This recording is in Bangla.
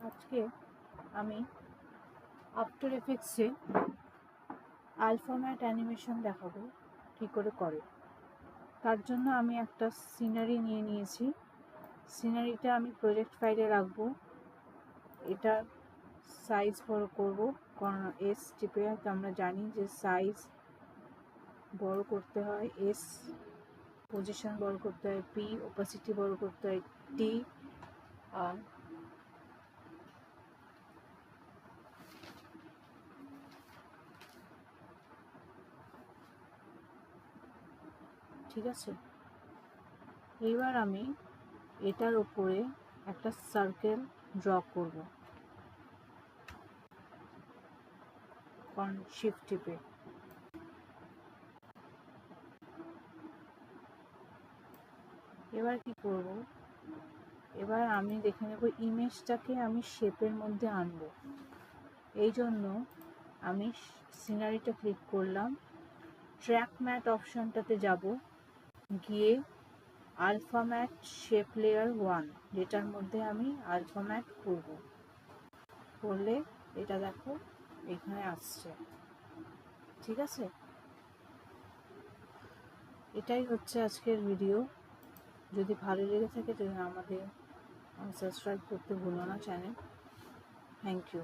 আজকে আমি আফটার এফেক্টসে আলফা ম্যাট অ্যানিমেশন দেখাবো কী করে করে। তার জন্য আমি একটা সিনারি নিয়ে নিয়েছি। সিনারিটা আমি প্রজেক্ট ফাইলে রাখবো। এটা সাইজ বড় করব, কারণ এস টিপে তো আমরা জানি যে সাইজ বড় করতে হয়, এস পজিশন বড় করতে হয়, পি ওপাসিটি বড় করতে হয়, টি আর ঠিক আছে। এবার আমি এটার উপরে একটা সার্কেল ড্র করব, শিফট টিপে। এবার কি করব, এবার আমি দেখে নেব ইমেজটাকে আমি শেপের মধ্যে আনব। এই জন্য আমি সিনারিটা ক্লিক করলাম, ট্র্যাক ম্যাট অপশনটাতে যাব, গিয়ে আলফা ম্যাট শেপ লেয়ার 1 যেটার মধ্যে আমি আলফা ম্যাট করব, করলে এটা দেখো এখানে আসছে। ঠিক আছে, এটাই হচ্ছে আজকের ভিডিও। যদি ভালো লেগে থাকে তাহলে আমাদের সাবস্ক্রাইব করতে ভুলো না চ্যানেল। Thank you.